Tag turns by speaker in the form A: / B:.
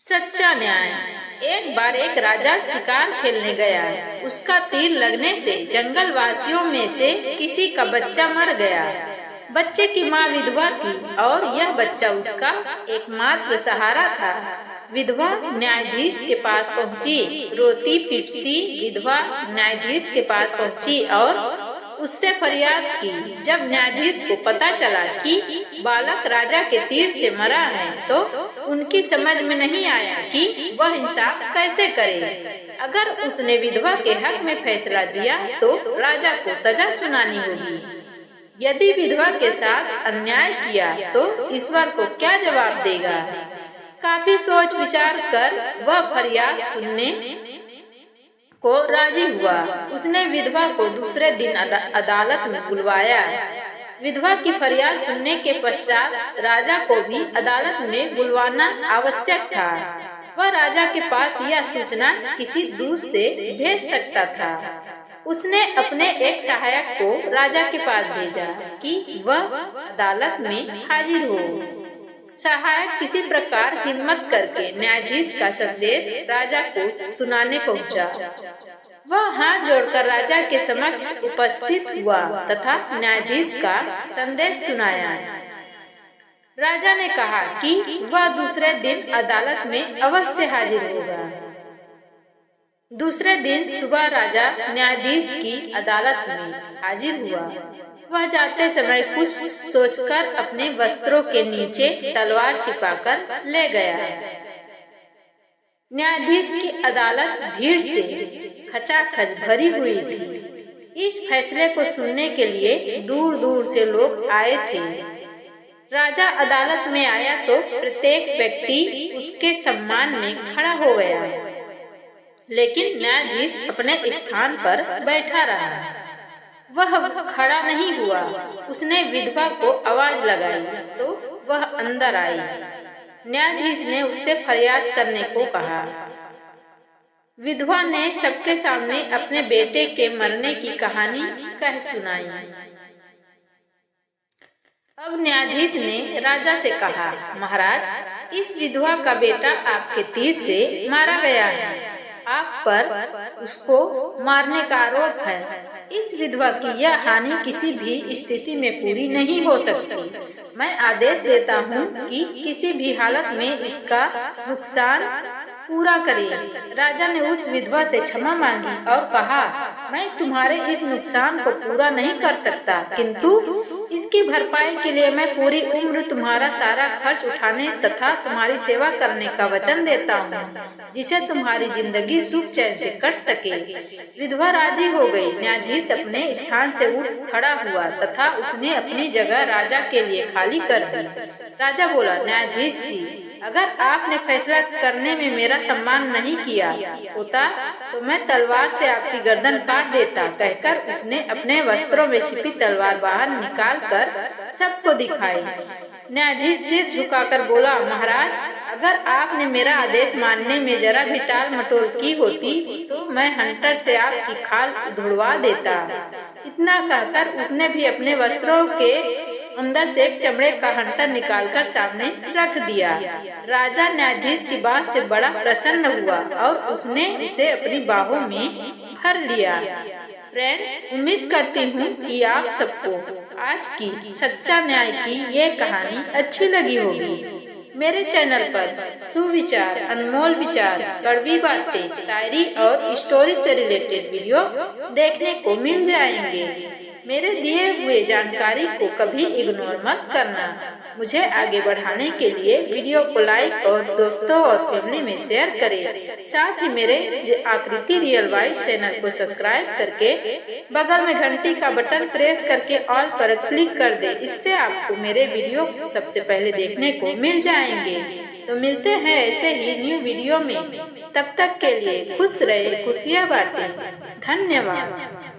A: सच्चा न्याय। एक बार एक राजा शिकार खेलने गया। उसका तीर लगने से जंगल वासियों में से किसी का बच्चा मर गया। बच्चे की माँ विधवा थी और यह बच्चा उसका एकमात्र सहारा था। विधवा न्यायाधीश के पास पहुंची। रोती पीटती विधवा न्यायाधीश के पास पहुंची और उससे फरियाद की। जब न्यायाधीश को पता चला कि बालक राजा के तीर से मरा है तो उनकी समझ में नहीं आया कि वह इंसाफ कैसे करे। अगर उसने विधवा के हक में फैसला दिया तो राजा को सजा सुनानी होगी। यदि विधवा के साथ अन्याय किया तो ईश्वर को क्या जवाब देगा। काफी सोच विचार कर वह फरियाद सुनने को राजी हुआ। उसने विधवा को दूसरे दिन अदालत में बुलवाया। विधवा की फरियाद सुनने के पश्चात राजा को भी अदालत में बुलवाना आवश्यक था। वह राजा के पास यह सूचना किसी दूत से भेज सकता था। उसने अपने एक सहायक को राजा के पास भेजा कि वह अदालत में हाजिर हो। सहायक किसी प्रकार हिम्मत करके न्यायाधीश का संदेश राजा को सुनाने पहुंचा। वह हाथ जोड़कर राजा के समक्ष उपस्थित हुआ तथा न्यायाधीश का संदेश सुनाया। राजा ने कहा कि वह दूसरे दिन अदालत में अवश्य हाजिर होगा। दूसरे दिन सुबह राजा न्यायाधीश की अदालत में हाजिर हुआ। वह जाते समय कुछ सोचकर अपने वस्त्रों के नीचे तलवार छिपाकर ले गया। न्यायाधीश की अदालत भीड़ से खचाखच भरी हुई थी। इस फैसले को सुनने के लिए दूर दूर से लोग आए थे। राजा अदालत में आया तो प्रत्येक व्यक्ति उसके सम्मान में खड़ा हो गया, लेकिन न्यायाधीश अपने स्थान पर बैठा रहा। वह खड़ा नहीं हुआ। उसने विधवा को आवाज लगाई तो वह अंदर आई। न्यायाधीश ने उससे फरियाद करने को कहा। विधवा ने सबके सामने अपने बेटे के मरने की कहानी कह सुनाई। अब न्यायाधीश ने राजा से कहा, महाराज, इस विधवा का बेटा आपके तीर से मारा गया है। आप पर उसको मारने का आरोप है। इस विधवा की यह हानि किसी भी स्थिति में पूरी नहीं हो सकती। मैं आदेश देता हूँ कि किसी भी हालत में इसका नुकसान पूरा करें। राजा ने उस विधवा से क्षमा मांगी और कहा, मैं तुम्हारे इस नुकसान को पूरा नहीं कर सकता, किंतु इसकी भरपाई के लिए मैं पूरी उम्र तुम्हारा सारा खर्च उठाने तथा तुम्हारी सेवा करने का वचन देता हूँ, जिसे तुम्हारी जिंदगी सुख चैन से कट सके। विधवा राजी हो गई। न्यायाधीश अपने स्थान से उठ खड़ा हुआ तथा उसने अपनी जगह राजा के लिए खाली कर दी। राजा बोला, न्यायाधीश जी, अगर आपने फैसला करने में मेरा सम्मान नहीं किया होता तो मैं तलवार से आपकी गर्दन काट देता। कहकर उसने अपने वस्त्रों में छिपी तलवार बाहर निकाल कर सबको दिखाई। न्यायाधीश सिर झुकाकर बोला, महाराज, अगर आपने मेरा आदेश मानने में जरा भी टाल मटोल की होती तो मैं हंटर से आपकी खाल उधड़वा देता। इतना कहकर उसने भी अपने वस्त्रों के अंदर से एक चमड़े का हंटर निकालकर सामने रख दिया। राजा न्यायाधीश की बात से बड़ा प्रसन्न हुआ और उसने उसे अपनी बाहों में भर लिया। फ्रेंड्स, उम्मीद करती हूँ कि आप सबको आज की सच्चा न्याय की ये कहानी अच्छी लगी होगी। मेरे चैनल पर सुविचार, अनमोल विचार, कड़वी बातें, शायरी और स्टोरी से रिलेटेड वीडियो देखने को मिल जाएंगे। मेरे दिए हुए जानकारी को कभी इग्नोर मत करना। मुझे आगे बढ़ाने के लिए वीडियो को लाइक और दोस्तों और फैमिली में शेयर करें। साथ ही मेरे आकृति रियल वॉइस चैनल को सब्सक्राइब करके बगल में घंटी का बटन प्रेस करके ऑल पर क्लिक कर दे। इससे आपको मेरे वीडियो सबसे पहले देखने को मिल जाएंगे। तो मिलते हैं ऐसे ही न्यू वीडियो में। तब तक के लिए खुश रहे, खुशियाँ बांटें। धन्यवाद।